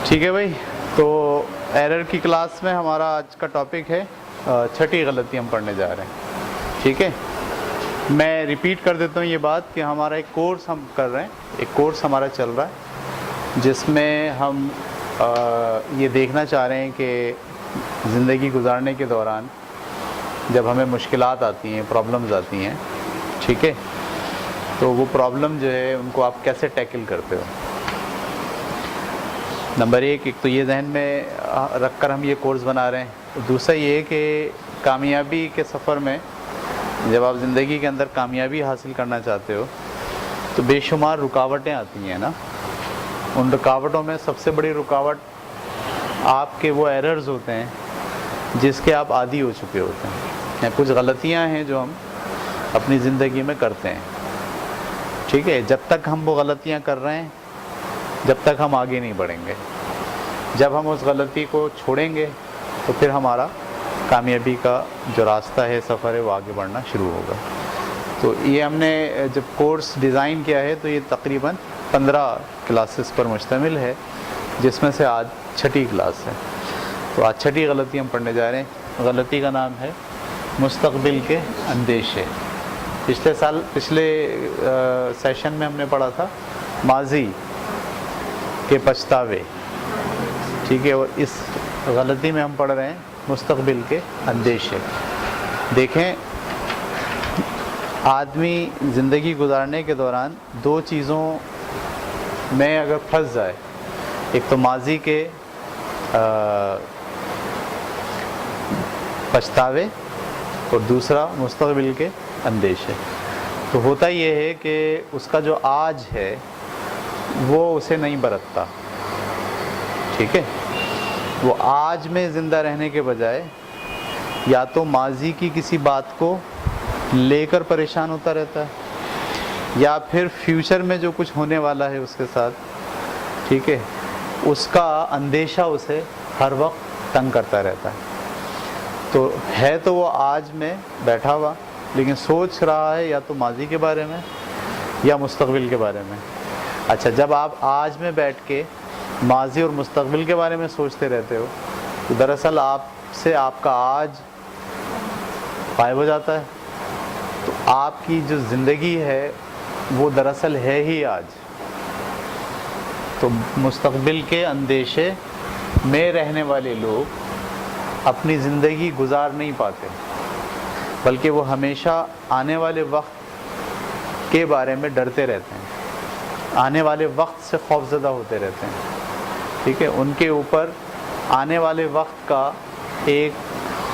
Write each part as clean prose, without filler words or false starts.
ٹھیک ہے بھائی، تو ایرر کی کلاس میں ہمارا آج کا ٹاپک ہے چھٹی غلطی ہم پڑھنے جا رہے ہیں. ٹھیک ہے، میں ریپیٹ کر دیتا ہوں یہ بات کہ ہمارا ایک کورس ہم کر رہے ہیں، ایک کورس ہمارا چل رہا ہے جس میں ہم یہ دیکھنا چاہ رہے ہیں کہ زندگی گزارنے کے دوران جب ہمیں مشکلات آتی ہیں، پرابلمز آتی ہیں، ٹھیک ہے، تو وہ پرابلم جو ہے ان کو آپ کیسے ٹیکل کرتے ہو. نمبر ایک تو یہ ذہن میں رکھ کر ہم یہ کورس بنا رہے ہیں. دوسرا یہ کہ کامیابی کے سفر میں جب آپ زندگی کے اندر کامیابی حاصل کرنا چاہتے ہو تو بے شمار رکاوٹیں آتی ہیں نا. ان رکاوٹوں میں سب سے بڑی رکاوٹ آپ کے وہ ایررز ہوتے ہیں جس کے آپ عادی ہو چکے ہوتے ہیں. کچھ غلطیاں ہیں جو ہم اپنی زندگی میں کرتے ہیں. ٹھیک ہے، جب تک ہم وہ غلطیاں کر رہے ہیں جب تک ہم آگے نہیں بڑھیں گے. جب ہم اس غلطی کو چھوڑیں گے تو پھر ہمارا کامیابی کا جو راستہ ہے، سفر ہے، وہ آگے بڑھنا شروع ہوگا. تو یہ ہم نے جب کورس ڈیزائن کیا ہے تو یہ تقریباً 15 کلاسز پر مشتمل ہے، جس میں سے آج چھٹی کلاس ہے. تو آج چھٹی غلطی ہم پڑھنے جا رہے ہیں. غلطی کا نام ہے مستقبل کے اندیشے. پچھلے سیشن میں ہم نے پڑھا تھا ماضی کے پچھتاوے. ٹھیک ہے، اور اس غلطی میں ہم پڑھ رہے ہیں مستقبل کے اندیشے. دیکھیں، آدمی زندگی گزارنے کے دوران دو چیزوں میں اگر پھنس جائے، ایک تو ماضی کے پچھتاوے اور دوسرا مستقبل کے اندیشے. تو ہوتا یہ ہے کہ اس کا جو آج ہے وہ اسے نہیں برتتا. ٹھیک ہے، وہ آج میں زندہ رہنے کے بجائے یا تو ماضی کی کسی بات کو لے کر پریشان ہوتا رہتا ہے یا پھر فیوچر میں جو کچھ ہونے والا ہے اس کے ساتھ، ٹھیک ہے، اس کا اندیشہ اسے ہر وقت تنگ کرتا رہتا ہے. تو وہ آج میں بیٹھا ہوا لیکن سوچ رہا ہے یا تو ماضی کے بارے میں یا مستقبل کے بارے میں. اچھا، جب آپ آج میں بیٹھ کے ماضی اور مستقبل کے بارے میں سوچتے رہتے ہو تو دراصل آپ سے آپ کا آج غائب ہو جاتا ہے. تو آپ کی جو زندگی ہے وہ دراصل ہے ہی آج. تو مستقبل کے اندیشے میں رہنے والے لوگ اپنی زندگی گزار نہیں پاتے، بلکہ وہ ہمیشہ آنے والے وقت کے بارے میں ڈرتے رہتے ہیں، آنے والے وقت سے خوفزدہ ہوتے رہتے ہیں. ٹھیک ہے، ان کے اوپر آنے والے وقت کا ایک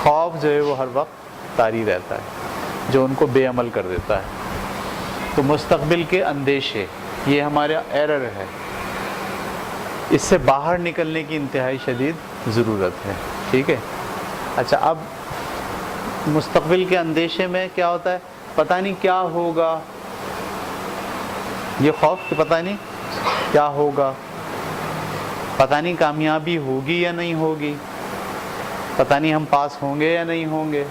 خوف جو ہے وہ ہر وقت طاری رہتا ہے جو ان کو بے عمل کر دیتا ہے. تو مستقبل کے اندیشے یہ ہمارا ایرر ہے. اس سے باہر نکلنے کی انتہائی شدید ضرورت ہے. ٹھیک ہے، اچھا، اب مستقبل کے اندیشے میں کیا ہوتا ہے؟ پتہ نہیں کیا ہوگا. یہ خوف کہ پتہ نہیں کیا ہوگا، پتہ نہیں کامیابی ہوگی یا نہیں ہوگی، پتہ نہیں ہم پاس ہوں گے یا نہیں ہوں گے،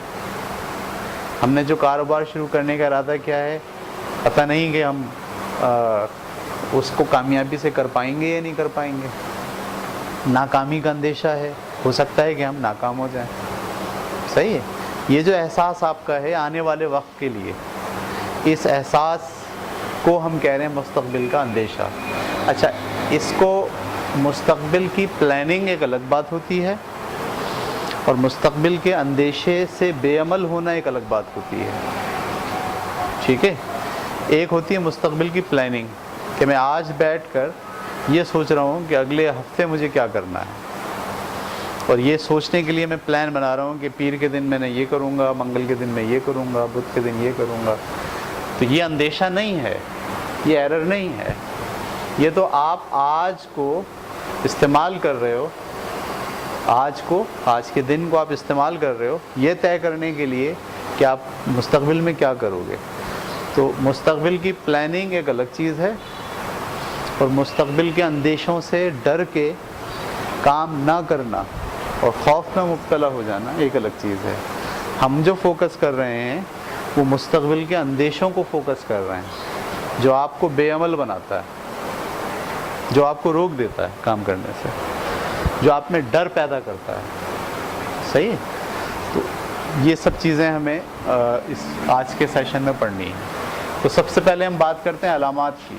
ہم نے جو کاروبار شروع کرنے کا ارادہ کیا ہے پتہ نہیں کہ ہم اس کو کامیابی سے کر پائیں گے یا نہیں کر پائیں گے. ناکامی کا اندیشہ ہے، ہو سکتا ہے کہ ہم ناکام ہو جائیں. صحیح ہے، یہ جو احساس آپ کا ہے آنے والے وقت کے لیے، اس احساس کو ہم کہہ رہے ہیں مستقبل کا اندیشہ. اچھا، اس کو مستقبل کی پلاننگ ایک الگ بات ہوتی ہے اور مستقبل کے اندیشے سے بے عمل ہونا ایک الگ بات ہوتی ہے. ٹھیک ہے، ایک ہوتی ہے مستقبل کی پلاننگ کہ میں آج بیٹھ کر یہ سوچ رہا ہوں کہ اگلے ہفتے مجھے کیا کرنا ہے، اور یہ سوچنے کے لیے میں پلان بنا رہا ہوں کہ پیر کے دن میں نے یہ کروں گا، منگل کے دن میں یہ کروں گا، بدھ کے دن یہ کروں گا. تو یہ اندیشہ نہیں ہے، یہ ایرر نہیں ہے. یہ تو آپ آج کو استعمال کر رہے ہو، آج کے دن کو آپ استعمال کر رہے ہو یہ طے کرنے کے لیے کہ آپ مستقبل میں کیا کرو گے. تو مستقبل کی پلاننگ ایک الگ چیز ہے اور مستقبل کے اندیشوں سے ڈر کے کام نہ کرنا اور خوف میں مبتلا ہو جانا ایک الگ چیز ہے. ہم جو فوکس کر رہے ہیں وہ مستقبل کے اندیشوں کو فوکس کر رہے ہیں جو آپ کو بے عمل بناتا ہے، جو آپ کو روک دیتا ہے کام کرنے سے. جو آپ میں ڈر پیدا کرتا ہے. صحیح ہے. تو یہ سب چیزیں ہمیں اس آج کے سیشن میں پڑھنی ہے. تو سب سے پہلے ہم بات کرتے ہیں علامات کی.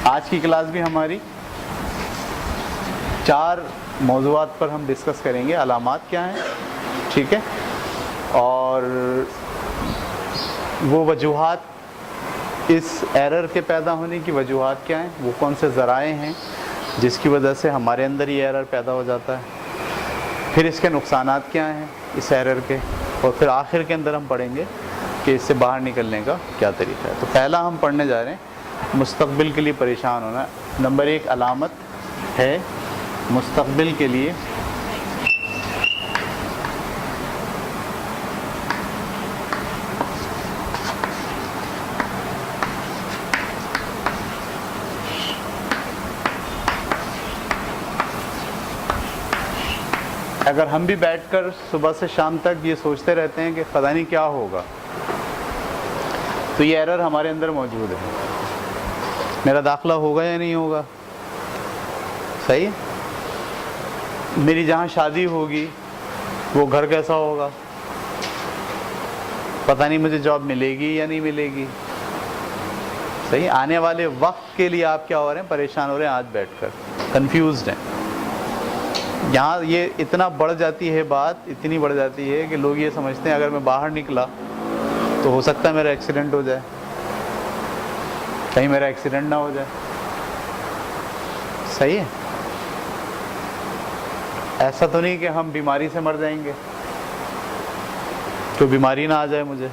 آج کی کلاس بھی ہماری 4 موضوعات پر ہم ڈسکس کریں گے. علامات کیا ہیں, ٹھیک ہے, اور وہ وجوہات, اس ایرر کے پیدا ہونے کی وجوہات کیا ہیں, وہ کون سے ذرائع ہیں جس کی وجہ سے ہمارے اندر یہ ایرر پیدا ہو جاتا ہے, پھر اس کے نقصانات کیا ہیں اس ایرر کے, اور پھر آخر کے اندر ہم پڑھیں گے کہ اس سے باہر نکلنے کا کیا طریقہ ہے. تو پہلا ہم پڑھنے جا رہے ہیں مستقبل کے لیے پریشان ہونا. نمبر 1 علامت ہے مستقبل کے لیے اگر ہم بھی بیٹھ کر صبح سے شام تک یہ سوچتے رہتے ہیں کہ پتہ نہیں کیا ہوگا, تو یہ ایرر ہمارے اندر موجود ہے. میرا داخلہ ہوگا یا نہیں ہوگا, صحیح, میری جہاں شادی ہوگی وہ گھر کیسا ہوگا, پتہ نہیں مجھے جاب ملے گی یا نہیں ملے گی. صحیح, آنے والے وقت کے لیے آپ کیا ہو رہے ہیں, پریشان ہو رہے ہیں آج بیٹھ کر, کنفیوزڈ ہیں. یہاں یہ اتنا بڑھ جاتی ہے بات, اتنی بڑھ جاتی ہے کہ لوگ یہ سمجھتے ہیں اگر میں باہر نکلا تو ہو سکتا ہے میرا ایکسیڈنٹ ہو جائے, کہیں میرا ایکسیڈنٹ نہ ہو جائے. صحیح ہے, ایسا تو نہیں کہ ہم بیماری سے مر جائیں گے, تو بیماری نہ آ جائے مجھے,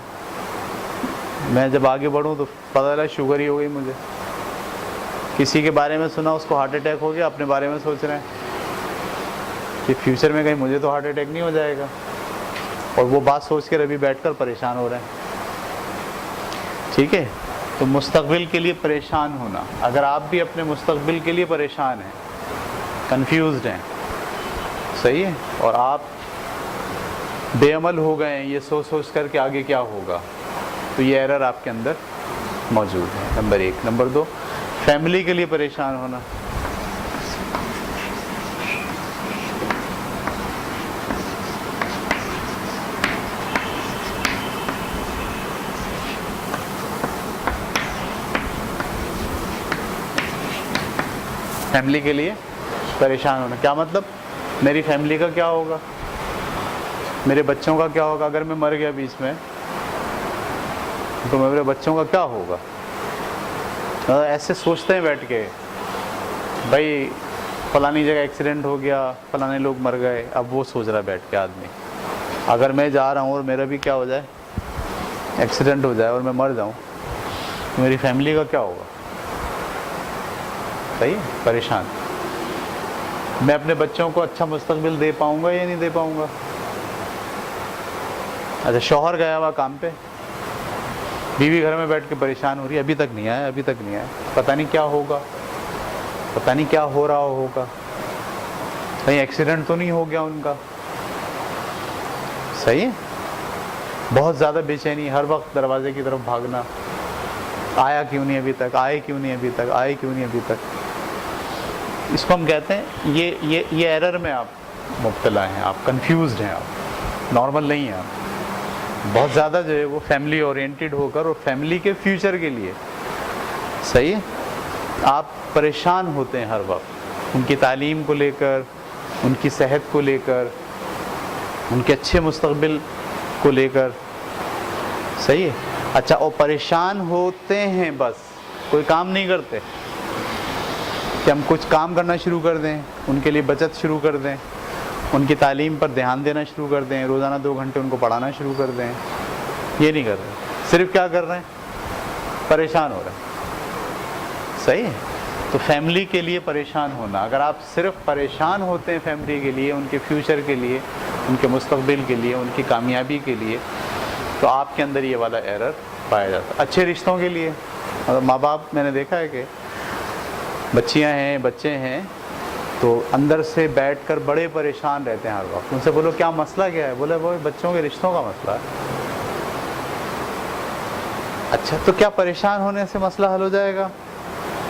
میں جب آگے بڑھوں تو پتہ چلا شوگر ہی ہو گئی مجھے. کسی کے بارے میں سنا اس کو ہارٹ اٹیک ہو گیا, اپنے بارے میں سوچ رہے ہیں کہ فیوچر میں کہیں مجھے تو ہارٹ اٹیک نہیں ہو جائے گا, اور وہ بات سوچ کر ابھی بیٹھ کر پریشان ہو رہے ہیں. ٹھیک ہے, تو مستقبل کے لیے پریشان ہونا. اگر آپ بھی اپنے مستقبل کے لیے پریشان ہیں, کنفیوزڈ ہیں, صحیح ہے, اور آپ بے عمل ہو گئے ہیں یہ سوچ سوچ کر کے آگے کیا ہوگا, تو یہ ایرر آپ کے اندر موجود ہے. نمبر 1. نمبر 2 فیملی کے لیے پریشان ہونا. فیملی کے لیے پریشان ہونا کیا مطلب, میری فیملی کا کیا ہوگا, میرے بچوں کا کیا ہوگا, اگر میں مر گیا بیچ میں تو میرے بچوں کا کیا ہوگا. ایسے سوچتے ہیں بیٹھ کے, بھائی فلانی جگہ ایکسیڈنٹ ہو گیا, فلانے لوگ مر گئے. اب وہ سوچ رہا ہے بیٹھ کے آدمی, اگر میں جا رہا ہوں اور میرا بھی کیا ہو جائے, ایکسیڈنٹ ہو جائے اور میں مر جاؤں, تو میری فیملی کا کیا ہوگا. صحیح, پریشان. میں اپنے بچوں کو اچھا مستقبل دے پاؤں گا یا نہیں دے پاؤں گا. اچھا, شوہر گیا ہوا کام پہ, بیوی گھر میں بیٹھ کے پریشان ہو رہی ہے, ابھی تک نہیں آیا, ابھی تک نہیں آیا, پتہ نہیں کیا ہوگا, پتہ نہیں کیا ہو رہا ہوگا, کہیں ایکسیڈنٹ تو نہیں ہو گیا ان کا. صحیح ہے, بہت زیادہ بے چینی, ہر وقت دروازے کی طرف بھاگنا, آیا کیوں نہیں ابھی تک, آئے کیوں نہیں ابھی تک, آئے کیوں نہیں ابھی تک. اس کو ہم کہتے ہیں یہ ایرر میں آپ مبتلا ہیں, آپ کنفیوزڈ ہیں, آپ نارمل نہیں ہیں. آپ بہت زیادہ جو ہے وہ فیملی اورینٹیڈ ہو کر اور فیملی کے فیوچر کے لیے, صحیح ہے, آپ پریشان ہوتے ہیں ہر وقت, ان کی تعلیم کو لے کر, ان کی صحت کو لے کر, ان کے اچھے مستقبل کو لے کر. صحیح ہے. اچھا, اور پریشان ہوتے ہیں, بس کوئی کام نہیں کرتے کہ ہم کچھ کام کرنا شروع کر دیں, ان کے لیے بچت شروع کر دیں, ان کی تعلیم پر دھیان دینا شروع کر دیں, روزانہ 2 گھنٹے ان کو پڑھانا شروع کر دیں. یہ نہیں کر رہے, صرف کیا کر رہے ہیں, پریشان ہو رہے ہیں. صحیح ہے. تو فیملی کے لیے پریشان ہونا, اگر آپ صرف پریشان ہوتے ہیں فیملی کے لیے, ان کے فیوچر کے لیے, ان کے مستقبل کے لیے, ان کی کامیابی کے لیے, تو آپ کے اندر یہ والا ایرر پایا جاتا ہے. اچھے رشتوں کے لیے, ماں باپ, میں نے دیکھا ہے کہ بچیاں ہیں, بچے ہیں, تو اندر سے بیٹھ کر بڑے پریشان رہتے ہیں ہر وقت. ان سے بولو کیا مسئلہ کیا ہے, بولے وہ بچوں کے رشتوں کا مسئلہ ہے. اچھا, تو کیا پریشان ہونے سے مسئلہ حل ہو جائے گا؟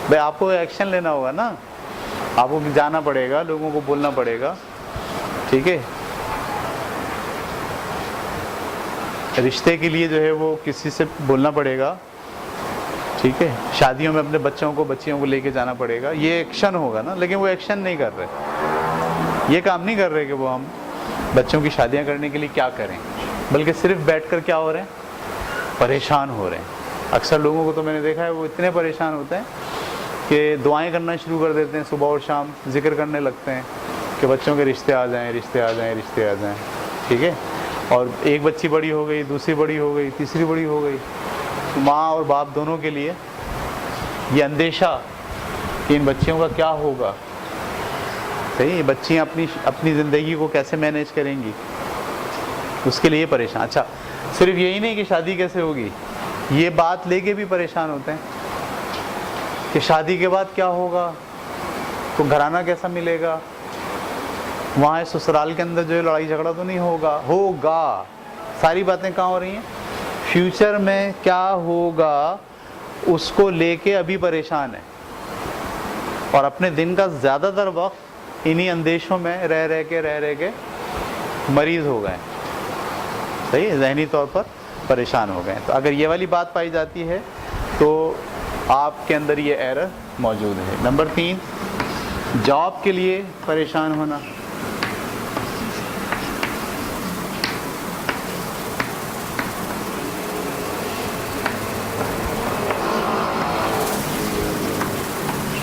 بھائی آپ کو ایکشن لینا ہوگا نا, آپ کو جانا پڑے گا, لوگوں کو بولنا پڑے گا, ٹھیک ہے. رشتے کے لیے جو ہے وہ کسی سے بولنا پڑے گا, ٹھیک ہے. شادیوں میں اپنے بچوں کو بچیوں کو لے کے جانا پڑے گا. یہ ایکشن ہوگا نا, لیکن وہ ایکشن نہیں کر رہے, یہ کام نہیں کر رہے کہ وہ ہم بچوں کی شادیاں کرنے کے لیے کیا کریں, بلکہ صرف بیٹھ کر کیا ہو رہے ہیں, پریشان ہو رہے ہیں. اکثر لوگوں کو تو میں نے دیکھا ہے وہ اتنے پریشان ہوتے ہیں کہ دعائیں کرنا شروع کر دیتے ہیں, صبح اور شام ذکر کرنے لگتے ہیں کہ بچوں کے رشتے آ جائیں, رشتے آ جائیں, رشتے آ جائیں, ٹھیک ہے. اور ایک بچی بڑی ہو گئی, دوسری بڑی ہو گئی, تیسری بڑی ہو گئی. ماں اور باپ دونوں کے لیے یہ اندیشہ کہ ان بچیوں کا کیا ہوگا, صحیح, بچیاں اپنی زندگی کو کیسے مینیج کریں گی, اس کے لیے پریشان. اچھا, صرف یہی نہیں کہ شادی کیسے ہوگی, یہ بات لے کے بھی پریشان ہوتے ہیں کہ شادی کے بعد کیا ہوگا, تو گھرانہ کیسا ملے گا, وہاں سسرال کے اندر جو ہے لڑائی جھگڑا تو نہیں ہوگا. ساری باتیں کہاں ہو رہی ہیں, فیوچر میں کیا ہوگا اس کو لے کے ابھی پریشان ہے, اور اپنے دن کا زیادہ تر وقت انہی اندیشوں میں رہ کے مریض ہو گئے, صحیح ہے, ذہنی طور پر پریشان ہو گئے. تو اگر یہ والی بات پائی جاتی ہے تو آپ کے اندر یہ ایرر موجود ہے. نمبر 3, جاب کے لیے پریشان ہونا.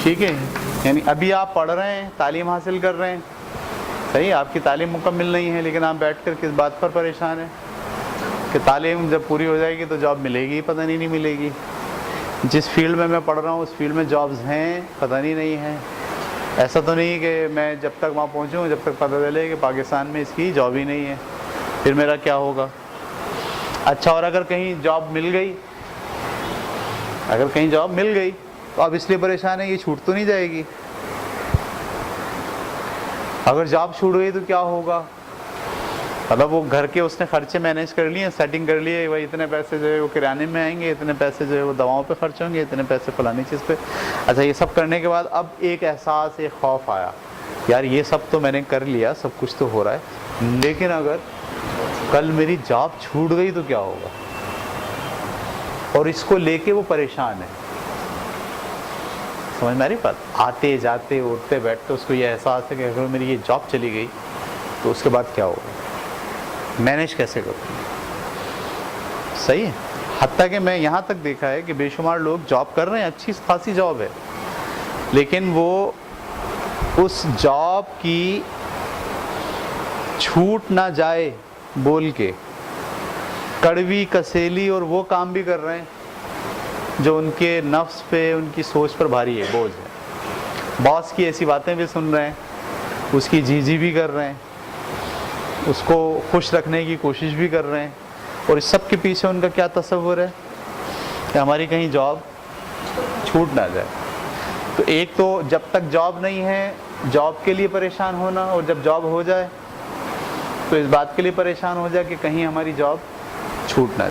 ٹھیک ہے, یعنی ابھی آپ پڑھ رہے ہیں, تعلیم حاصل کر رہے ہیں, صحیح, آپ کی تعلیم مکمل نہیں ہے, لیکن آپ بیٹھ کر کس بات پر پریشان ہیں کہ تعلیم جب پوری ہو جائے گی تو جاب ملے گی, پتہ نہیں ملے گی. جس فیلڈ میں پڑھ رہا ہوں اس فیلڈ میں جابز ہیں, پتہ نہیں ہیں. ایسا تو نہیں کہ میں جب تک وہاں پہنچوں جب تک پتہ چلے کہ پاکستان میں اس کی جاب ہی نہیں ہے, پھر میرا کیا ہوگا. اچھا, اور اگر کہیں جاب مل گئی تو آپ اس لیے پریشان ہیں یہ چھوٹ تو نہیں جائے گی. اگر جاب چھوٹ گئی تو کیا ہوگا, مطلب وہ گھر کے اس نے خرچے مینیج کر لیے, سیٹنگ کر لیے, بھائی اتنے پیسے جو ہے وہ کرانے میں آئیں گے, اتنے پیسے جو ہے وہ دواؤں پہ خرچ ہوں گے, اتنے پیسے فلانی چیز پہ. اچھا, یہ سب کرنے کے بعد اب ایک احساس, ایک خوف آیا, یار یہ سب تو میں نے کر لیا, سب کچھ تو ہو رہا ہے, لیکن اگر کل میری جاب چھوٹ گئی تو کیا ہوگا, اور اس کو لے کے وہ پریشان ہے. سمجھ میں آ رہی بات, آتے جاتے اٹھتے بیٹھتے اس کو یہ احساس ہے کہ اگر میری یہ جاب چلی گئی تو اس کے بعد کیا ہوگا, مینیج کیسے کروں. صحیح ہے, حتیٰ کہ میں یہاں تک دیکھا ہے کہ بے شمار لوگ جاب کر رہے ہیں, اچھی خاصی جاب ہے, لیکن وہ اس جاب کی چھوٹ نہ جائے بول کے کڑوی کسیلی اور وہ کام بھی کر رہے ہیں جو ان کے نفس پہ, ان کی سوچ پر بھاری ہے, بوجھ ہے. باس کی ایسی باتیں بھی سن رہے ہیں, اس کی جی بھی کر رہے ہیں, اس کو خوش رکھنے کی کوشش بھی کر رہے ہیں, اور اس سب کے پیچھے ان کا کیا تصور ہے کہ ہماری کہیں جاب چھوٹ نہ جائے. تو ایک تو جب تک جاب نہیں ہے جاب کے لیے پریشان ہونا, اور جب جاب ہو جائے تو اس بات کے لیے پریشان ہو جائے کہ کہیں ہماری جاب چھوٹ نہ جائے.